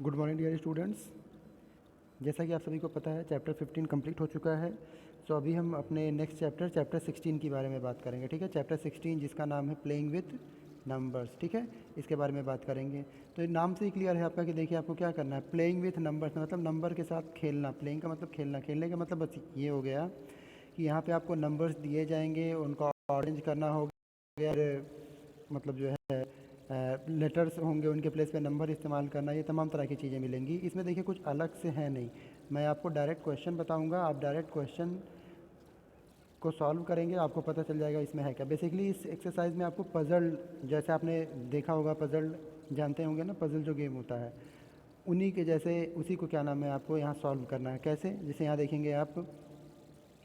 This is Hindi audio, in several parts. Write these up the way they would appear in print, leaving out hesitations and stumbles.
Good morning dear students. जैसा कि आप सभी को पता है चैप्टर 15 कंप्लीट हो चुका है। सो अभी हम अपने नेक्स्ट चैप्टर 16 के बारे में बात करेंगे। ठीक है, चैप्टर 16 जिसका नाम है प्लेइंग विथ नंबर्स। ठीक है, इसके बारे में बात करेंगे। तो ये नाम से ही क्लियर है आपका कि देखिए आपको क्या करना है। प्लेइंग विथ नंबर्स मतलब नंबर के साथ खेलना। प्लेइंग का मतलब खेलना, खेलने का मतलब बस ये हो गया कि यहाँ पे आपको नंबर्स दिए जाएंगे, उनको अरेंज करना होगा, मतलब जो है लेटर्स होंगे, उनके प्लेस पे नंबर इस्तेमाल करना, ये तमाम तरह की चीज़ें मिलेंगी। इसमें देखिए कुछ अलग से है नहीं, मैं आपको डायरेक्ट क्वेश्चन बताऊंगा, आप डायरेक्ट क्वेश्चन को सॉल्व करेंगे, आपको पता चल जाएगा इसमें है क्या। बेसिकली इस एक्सरसाइज में आपको पज़ल, जैसे आपने देखा होगा पज़ल जानते होंगे ना, पज़ल जो गेम होता है उन्हीं के जैसे, उसी को क्या नाम है आपको यहाँ सॉल्व करना है। कैसे, जैसे यहाँ देखेंगे आप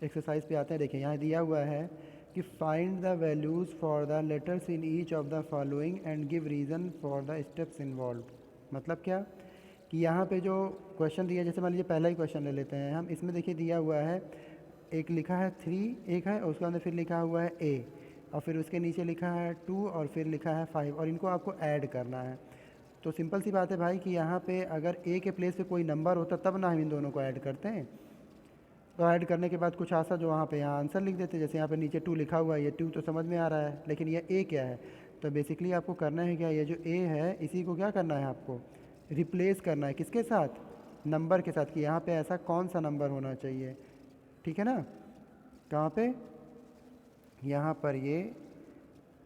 एक्सरसाइज पे आते हैं, देखिए यहाँ दिया हुआ है कि find the values for the letters in each of the following and give reason for the steps involve. मतलब क्या कि यहाँ पे जो क्वेश्चन दिया, जैसे मान लीजिए पहला ही क्वेश्चन ले लेते हैं हम। इसमें देखिए दिया हुआ है, एक लिखा है 3, एक है, और उसके अंदर फिर लिखा हुआ है A, और फिर उसके नीचे लिखा है 2, और फिर लिखा है 5, और इनको आपको ऐड करना है। तो सिंपल सी बात है भाई कि यहाँ पे अगर A के प्लेस पे कोई नंबर होता तब ना हम इन दोनों को ऐड करते हैं। तो ऐड करने के बाद कुछ ऐसा जो वहाँ पे यहाँ आंसर लिख देते हैं। जैसे यहाँ पे नीचे 2 लिखा हुआ है, ये 2 तो समझ में आ रहा है, लेकिन ये A क्या है। तो बेसिकली आपको करना है क्या, ये जो A है इसी को क्या करना है, आपको रिप्लेस करना है किसके साथ, नंबर के साथ, कि यहाँ पे ऐसा कौन सा नंबर होना चाहिए। ठीक है ना, कहाँ पे, यहाँ पर ये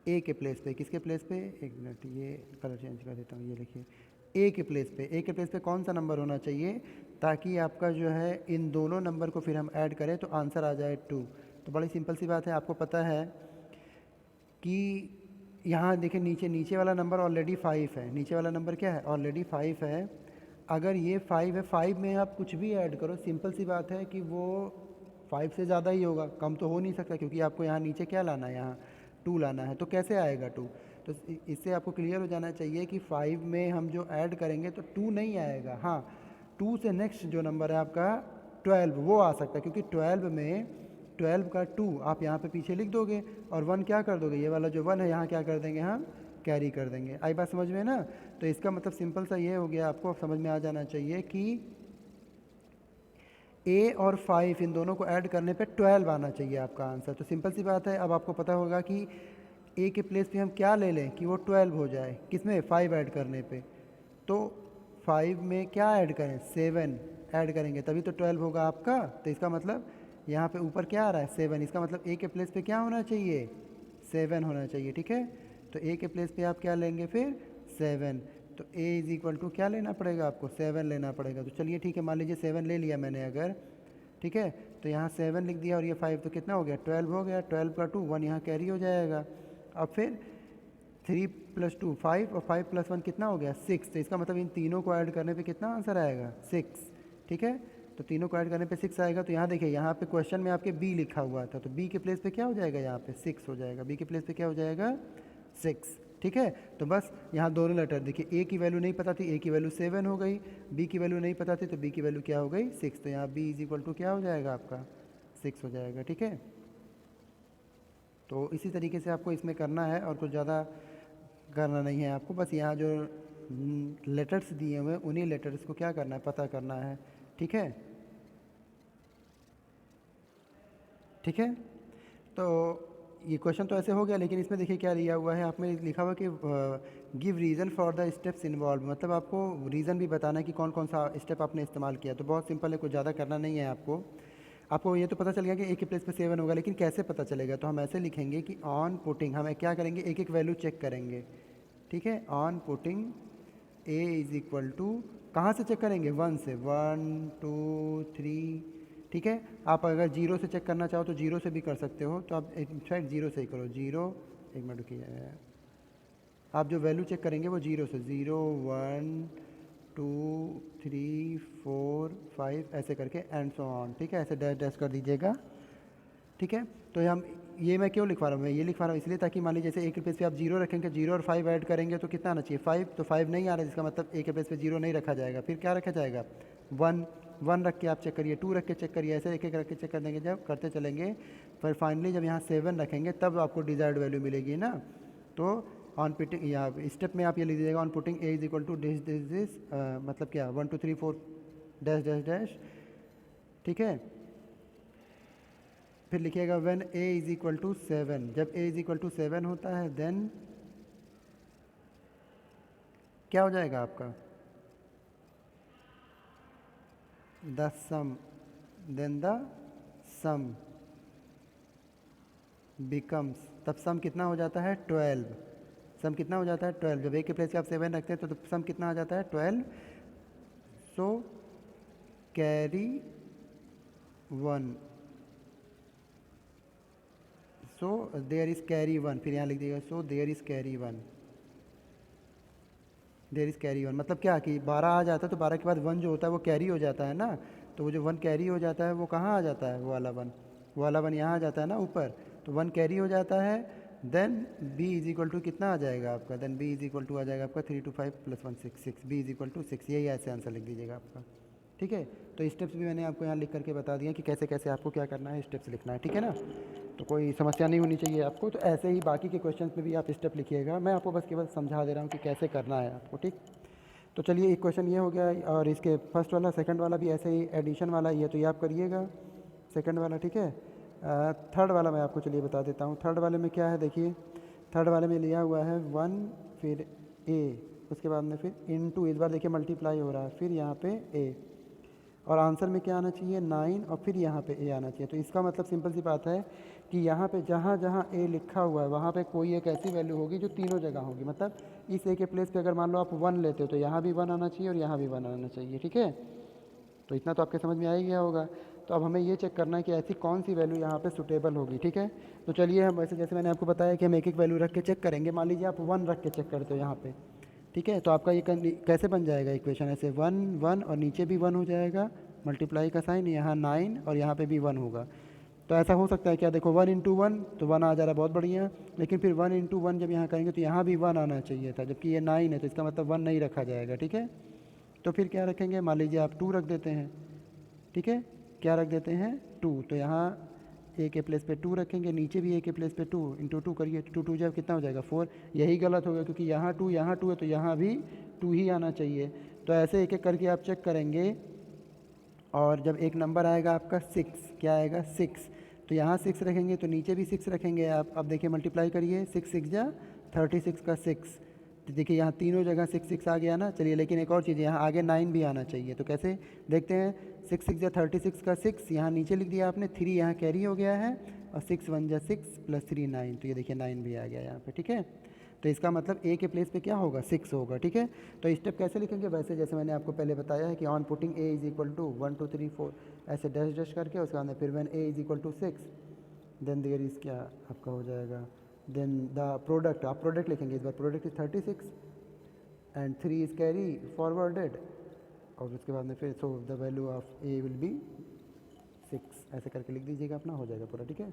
ए के प्लेस पे, किसके प्लेस पे, एक मिनट ये कलर चेंज कर देता हूँ, ये लिखिए ए के प्लेस पे, ए के प्लेस पे कौन सा नंबर होना चाहिए, ताकि आपका जो है इन दोनों नंबर को फिर हम ऐड करें तो आंसर आ जाए 2। तो बड़ी सिंपल सी बात है, आपको पता है कि यहाँ देखिए नीचे, नीचे वाला नंबर ऑलरेडी 5 है, नीचे वाला नंबर क्या है, ऑलरेडी 5 है। अगर ये 5 है, 5 में आप कुछ भी ऐड करो, सिंपल सी बात है कि वो 5 से ज़्यादा ही होगा, कम तो हो नहीं सकता, क्योंकि आपको यहाँ नीचे क्या लाना है, यहाँ 2 लाना है। तो कैसे आएगा 2, तो इससे आपको क्लियर हो जाना चाहिए कि 5 में हम जो ऐड करेंगे तो 2 नहीं आएगा। हाँ, 2 से नेक्स्ट जो नंबर है आपका 12, वो आ सकता है, क्योंकि 12 में 12 का 2 आप यहाँ पे पीछे लिख दोगे, और 1 क्या कर दोगे, ये वाला जो 1 है यहाँ क्या कर देंगे, हम कैरी कर देंगे। आई बात समझ में ना। तो इसका मतलब सिंपल सा ये हो गया, आपको अब समझ में आ जाना चाहिए कि A और 5 इन दोनों को ऐड करने पे 12 आना चाहिए आपका आंसर। तो सिंपल सी बात है, अब आपको पता होगा कि A के प्लेस पे हम क्या ले लें कि वो 12 हो जाए, किसमें, 5 ऐड करने पे। तो 5 में क्या ऐड करें, 7 ऐड करेंगे तभी तो 12 होगा आपका। तो इसका मतलब यहाँ पे ऊपर क्या आ रहा है, 7, इसका मतलब A के प्लेस पे क्या होना चाहिए, 7 होना चाहिए। ठीक है, तो A के प्लेस पे आप क्या लेंगे फिर, 7। तो A इज़ इक्वल टू क्या लेना पड़ेगा आपको, 7 लेना पड़ेगा। तो चलिए ठीक है, मान लीजिए 7 ले लिया मैंने अगर, ठीक है, तो यहाँ 7 लिख दिया, और ये 5, तो कितना हो गया, 12 हो गया। 12 का 2, 1 यहाँ कैरी हो जाएगा। अब फिर 3 + 2 5, और 5 + 1 कितना हो गया, 6। तो इसका मतलब इन तीनों को ऐड करने पे कितना आंसर आएगा, 6। ठीक है, तो तीनों को ऐड करने पे 6 आएगा। तो यहाँ देखिए, यहाँ पे क्वेश्चन में आपके B लिखा हुआ था, तो B के प्लेस पे क्या हो जाएगा, यहाँ पे 6 हो जाएगा। B के प्लेस पे क्या हो जाएगा, 6। ठीक है, तो बस यहाँ दोनों लेटर देखिए, A की वैल्यू नहीं पता थी, A की वैल्यू 7 हो गई, B की वैल्यू नहीं पता थी तो B की वैल्यू क्या हो गई, 6। तो यहाँ B इज इक्वल टू क्या हो जाएगा आपका, 6 हो जाएगा। ठीक है, तो इसी तरीके से आपको इसमें करना है, और कुछ ज़्यादा करना नहीं है आपको। बस यहाँ जो लेटर्स दिए हुए हैं उन्हीं लेटर्स को क्या करना है, पता करना है। ठीक है, ठीक है, तो ये क्वेश्चन तो ऐसे हो गया, लेकिन इसमें देखिए क्या दिया हुआ है, आप में लिखा हुआ कि give reason for the steps involve, मतलब आपको रीज़न भी बताना है कि कौन कौन सा स्टेप आपने इस्तेमाल किया। तो बहुत सिंपल है, कुछ ज़्यादा करना नहीं है आपको। आपको ये तो पता चल गया कि A के प्लेस पे 7 होगा, लेकिन कैसे पता चलेगा, तो हम ऐसे लिखेंगे कि ऑन पुटिंग, हम क्या करेंगे, एक एक वैल्यू चेक करेंगे। ठीक है, on putting A is equal to, कहाँ से चेक करेंगे, 1 से, 1 2 3। ठीक है, आप अगर 0 से चेक करना चाहो तो 0 से भी कर सकते हो, तो आप इनफैक्ट 0 से ही करो। 0, एक मिनट रुकिए, आप जो वैल्यू चेक करेंगे वो 0 से, 0 1 2 3 4 5 ऐसे करके एंड सो ऑन। ठीक है, ऐसे डैश डैश कर दीजिएगा। ठीक है, तो हम ये मैं क्यों लिखवा रहा हूँ, मैं ये लिखवा रहा हूँ इसलिए ताकि मान लीजिए जैसे A के प्लेस पे आप 0 रखेंगे, 0 और 5 ऐड करेंगे तो कितना आना चाहिए, 5। तो 5 नहीं आ रहा है, जिसका मतलब A के प्लेस पे 0 नहीं रखा जाएगा, फिर क्या रखा जाएगा, 1। 1 रख के आप चेक करिए, 2 रख के चेक करिए, ऐसे एक एक रख के चेक कर देंगे, जब करते चलेंगे, फिर फाइनली जब यहाँ 7 रखेंगे तब आपको डिज़ायर्ड वैल्यू मिलेगी ना। तो ऑन पुटिंग, या स्टेप में आप ये लिख दीजिएगा on putting A is equal to this this this, मतलब क्या 1 2 3 4 डैश डैश डैश, ठीक है। फिर लिखिएगा when A is equal to 7, जब ए इज इक्वल टू 7 होता है देन क्या हो जाएगा आपका, the sum, then the sum becomes, तब सम कितना हो जाता है 12, सम कितना हो जाता है 12, जब ए के प्लेस पे आप 7 रखते हैं तो सम कितना आ जाता है 12, so carry 1, so there is carry 1, फिर यहाँ लिख दीजिएगा so there is carry 1, there is carry 1 मतलब क्या कि 12 आ जाता है तो 12 के बाद 1 जो होता है वो कैरी हो जाता है ना, तो वो जो 1 कैरी हो जाता है वो कहाँ आ जाता है, वो वाला 1, वो वाला 1 यहाँ आ जाता है ना ऊपर, तो 1 कैरी हो जाता है, then b is equal to कितना आ जाएगा आपका, then b is equal to आ जाएगा आपका 3 2 5 + 1 6 6, b इज इक्वल टू 6, यही ऐसे आंसर लिख दीजिएगा आपका, ठीक है। तो स्टेप्स भी मैंने आपको यहाँ लिख करके बता दिया कि कैसे कैसे आपको क्या करना है, स्टेप्स लिखना है, ठीक है ना। तो कोई समस्या नहीं होनी चाहिए आपको, तो ऐसे ही बाकी के क्वेश्चन में भी आप स्टेप लिखिएगा, मैं आपको बस केवल समझा दे रहा हूँ कि कैसे करना है आपको, ठीक। तो चलिए एक क्वेश्चन ये हो गया, और इसके फर्स्ट वाला सेकंड वाला भी ऐसे ही एडिशन वाला ही है, तो ये आप करिएगा सेकंड वाला, ठीक है। थर्ड वाला मैं आपको चलिए बता देता हूँ, थर्ड वाले में क्या है देखिए, थर्ड वाले में लिया हुआ है 1 फिर a, उसके बाद में फिर इनटू, इस बार देखिए मल्टीप्लाई हो रहा है, फिर यहाँ पे a, और आंसर में क्या आना चाहिए 9, और फिर यहाँ पे a आना चाहिए। तो इसका मतलब सिंपल सी बात है कि यहाँ पे जहाँ जहाँ a लिखा हुआ है वहाँ पे कोई एक ऐसी वैल्यू होगी जो तीनों जगह होगी, मतलब इस a के प्लेस पे अगर मान लो आप 1 लेते हो तो यहाँ भी 1 आना चाहिए और यहाँ भी 1 आना चाहिए, ठीक है। तो इतना तो आपके समझ में आ ही गया होगा। तो अब हमें ये चेक करना है कि ऐसी कौन सी वैल्यू यहाँ पे सुटेबल होगी, ठीक है। तो चलिए हम वैसे जैसे मैंने आपको बताया कि हम एक एक वैल्यू रख के चेक करेंगे, मान लीजिए आप 1 रख के चेक करते हो यहाँ पे, ठीक है। तो आपका ये कैसे बन जाएगा इक्वेशन, ऐसे 1 1 और नीचे भी 1 हो जाएगा, मल्टीप्लाई का साइन, यहाँ 9 और यहाँ पे भी 1 होगा। तो ऐसा हो सकता है क्या, देखो 1 × 1 तो 1 आ जा रहा है, बहुत बढ़िया, लेकिन फिर 1 × 1 जब यहाँ करेंगे तो यहाँ भी 1 आना चाहिए था, जबकि ये 9 है तो इसका मतलब 1 नहीं रखा जाएगा, ठीक है। तो फिर क्या रखेंगे, मान लीजिए आप 2 रख देते हैं, ठीक है, क्या रख देते हैं 2, तो यहाँ a के प्लेस पे 2 रखेंगे, नीचे भी a के प्लेस पे 2 × 2 करिए, 2 2 जब कितना हो जाएगा 4, यही गलत होगा क्योंकि यहाँ 2 है तो यहाँ भी 2 ही आना चाहिए। तो ऐसे एक एक करके आप चेक करेंगे, और जब एक नंबर आएगा आपका 6, क्या आएगा 6, तो यहाँ 6 रखेंगे तो नीचे भी 6 रखेंगे आप। अब देखिए मल्टीप्लाई करिए, 6 6 जा 36 का 6, तो देखिए यहाँ तीनों जगह 6 6 आ गया ना। चलिए लेकिन एक और चीज़, यहाँ आगे 9 भी आना चाहिए, तो कैसे देखते हैं, 6 6 जा 36 का 6, यहाँ नीचे लिख दिया आपने, 3 यहाँ कैरी हो गया है, और 6 1 जा 6 + 3 9, तो ये देखिए 9 भी आ गया यहाँ पे, ठीक है। तो इसका मतलब ए के प्लेस पे क्या होगा 6 होगा, ठीक है। तो स्टेप कैसे लिखेंगे, वैसे जैसे मैंने आपको पहले बताया है कि on putting A is equal to 1 2 3 4 ऐसे डैश डैश करके, उसके बाद फिर when A is equal to 6, then there is क्या आपका हो जाएगा, देन द प्रोडक्ट, आप प्रोडक्ट लिखेंगे, इस बार product is 36 and 3 is carry forwarded, और उसके बाद में फिर so the value of A will be 6, ऐसे करके लिख दीजिएगा अपना, हो जाएगा पूरा, ठीक है।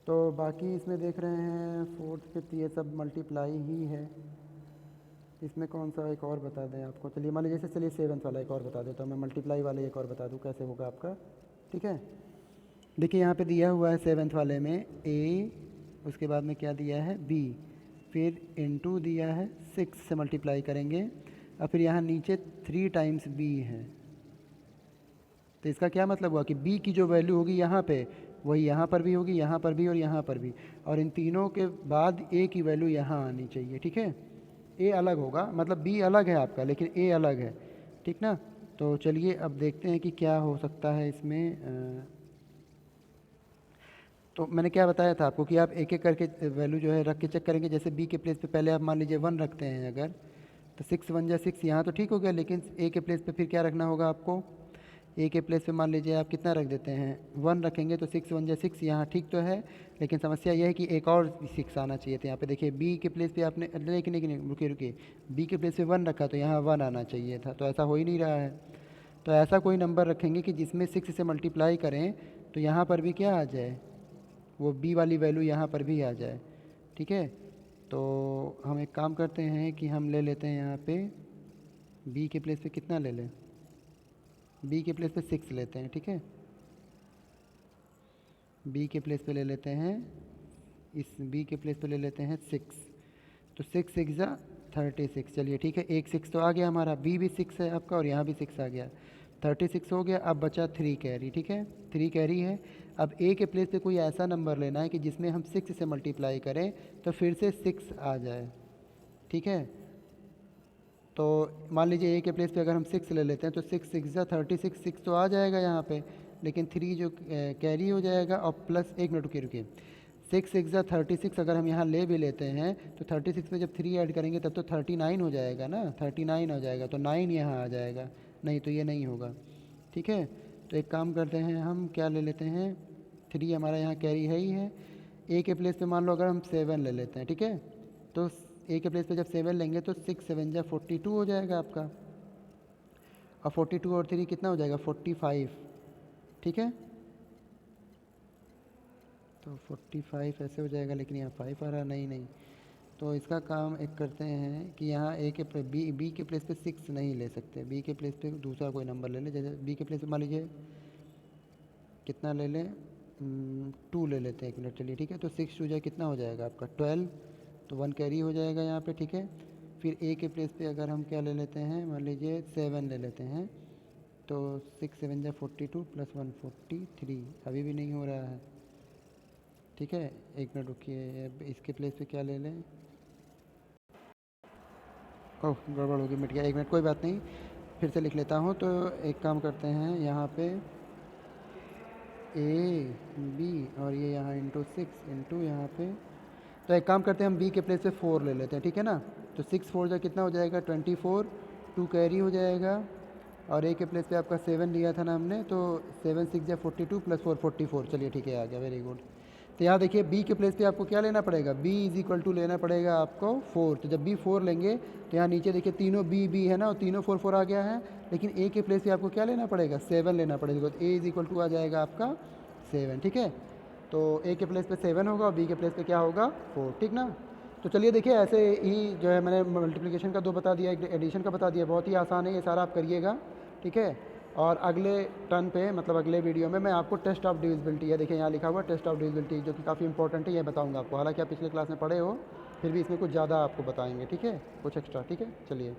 तो बाकी इसमें देख रहे हैं 4th 5th ये सब मल्टीप्लाई ही है, इसमें कौन सा एक और बता दें आपको, चलिए मान लीजिए जैसे, चलिए 7th वाला एक और बता देता हूँ मैं, मल्टीप्लाई वाले एक और बता दूँ कैसे होगा आपका, ठीक है। देखिए यहाँ पे दिया हुआ है 7th वाले में a, उसके बाद में क्या दिया है b, फिर इनटू दिया है 6 से मल्टीप्लाई करेंगे, और फिर यहाँ नीचे 3 टाइम्स b है। तो इसका क्या मतलब हुआ कि b की जो वैल्यू होगी यहाँ पे, वही यहाँ पर भी होगी, यहाँ पर भी और यहाँ पर भी, और इन तीनों के बाद a की वैल्यू यहाँ आनी चाहिए, ठीक है। a अलग होगा, मतलब b अलग है आपका लेकिन a अलग है, ठीक ना। तो चलिए अब देखते हैं कि क्या हो सकता है इसमें। तो मैंने क्या बताया था आपको कि आप एक एक करके वैल्यू जो है रख के चेक करेंगे, जैसे b के प्लेस पे पहले आप मान लीजिए 1 रखते हैं अगर, तो 6 1 जा 6 यहाँ तो ठीक हो गया, लेकिन a के प्लेस पे फिर क्या रखना होगा आपको, a के प्लेस पे मान लीजिए आप कितना रख देते हैं 1 रखेंगे, तो 6 1 जा 6 यहाँ ठीक तो है, लेकिन समस्या यह है कि एक और 6 आना चाहिए था यहाँ पे। देखिए b के प्लेस पे आपने, लेकिन रुकिए b के प्लेस पे 1 रखा तो यहाँ 1 आना चाहिए था, तो ऐसा हो ही नहीं रहा है। तो ऐसा कोई नंबर रखेंगे कि जिसमें 6 से मल्टीप्लाई करें तो यहाँ पर भी क्या आ जाए, वो b वाली वैल्यू यहाँ पर भी आ जाए, ठीक है। तो हम एक काम करते हैं कि हम ले लेते हैं यहाँ पे b के प्लेस पे कितना ले लें, b के प्लेस पे 6 लेते हैं, ठीक है। b के प्लेस पे ले लेते हैं, इस b के प्लेस पे ले लेते हैं 6, तो 6 6 ज़ा 36। चलिए ठीक है, एक 6 तो आ गया हमारा, बी भी 6 है आपका और यहाँ भी 6 आ गया, 36 हो गया। अब बचा 3 कैरी, ठीक है, 3 कैरी है। अब ए के प्लेस पे कोई ऐसा नंबर लेना है कि जिसमें हम 6 से मल्टीप्लाई करें तो फिर से 6 आ जाए, ठीक है। तो मान लीजिए ए के प्लेस पे अगर हम 6 ले लेते हैं तो 6 6 ज़ा 36, 6 तो आ जाएगा यहाँ पे, लेकिन 3 जो कैरी हो जाएगा और प्लस, एक मिनट रुकिए रुकिए, 6 6 ज़ा 36 अगर हम यहाँ ले भी लेते हैं तो 36 में जब 3 ऐड करेंगे तब तो 39 हो जाएगा ना, 39 हो जाएगा, तो 9 यहाँ आ जाएगा, नहीं तो ये नहीं होगा, ठीक है। तो एक काम करते हैं, हम क्या ले लेते हैं, 3 हमारा यहाँ कैरी है ही है। ए के प्लेस पे मान लो अगर हम 7 ले लेते हैं, ठीक है, तो ए के प्लेस पे जब 7 लेंगे तो 6 7 जा 42 हो जाएगा आपका, और 42 और 3 कितना हो जाएगा 45, ठीक है। तो 45 ऐसे हो जाएगा, लेकिन यहाँ 5 आ रहा, नहीं नहीं, तो इसका काम एक करते हैं कि यहाँ ए के बी के प्लेस पे 6 नहीं ले सकते, बी के प्लेस पे दूसरा कोई नंबर ले लें। जैसे बी के प्लेस पे मान लीजिए कितना ले लें, 2 ले लेते हैं, एक मिनट चलिए, ठीक है। तो 6 2 जाए कितना हो जाएगा आपका 12, तो 1 कैरी हो जाएगा यहाँ पे, ठीक है। फिर ए के प्लेस पे अगर हम क्या ले लेते हैं, मान लीजिए 7 ले लेते हैं, तो 6 7 जा 42 प्लस 1 43, अभी भी नहीं हो रहा है, ठीक है। एक मिनट रुकिए, अब इसके प्लेस पे क्या ले लें, ओह गड़बड़ होगी, मिट गया, एक मिनट, कोई बात नहीं, फिर से लिख लेता हूँ। तो एक काम करते हैं, यहाँ पे ए बी और ये यहाँ इंटू 6 इंटू यहाँ पे, तो एक काम करते हैं, हम बी के प्लेस पे 4 ले लेते हैं, ठीक है ना। तो 6 4 जा कितना हो जाएगा 24, 2 कैरी हो जाएगा, और ए के प्लेस पे आपका 7 लिया था ना हमने, तो 7 6 जा 42 प्लस 4 44, चलिए ठीक है, आ गया, वेरी गुड। तो यहाँ देखिए बी के प्लेस पे आपको क्या लेना पड़ेगा, b इज इक्वल टू लेना पड़ेगा आपको 4। तो जब b 4 लेंगे तो यहाँ नीचे देखिए तीनों b है ना, और तीनों 4 4 आ गया है, लेकिन a के प्लेस पे आपको क्या लेना पड़ेगा 7 लेना पड़ेगा, तो a इज इक्वल टू आ जाएगा आपका 7, ठीक है। तो a के प्लेस पे 7 होगा और b के प्लेस पे क्या होगा 4, ठीक ना। तो चलिए देखिए, ऐसे ही जो है मैंने मल्टीप्लिकेशन का 2 बता दिया, एडिशन का बता दिया, बहुत ही आसान है, ये सारा आप करिएगा, ठीक है। और अगले टर्न पे, मतलब अगले वीडियो में मैं आपको टेस्ट ऑफ डिविजिबिलिटी है, देखिए यहाँ लिखा हुआ टेस्ट ऑफ डिविजिबिलिटी, जो कि काफ़ी इंपॉर्टेंट है, ये बताऊंगा आपको। हालांकि आप पिछले क्लास में पढ़े हो, फिर भी इसमें कुछ ज़्यादा आपको बताएंगे, ठीक है, कुछ एक्स्ट्रा, ठीक है। चलिए।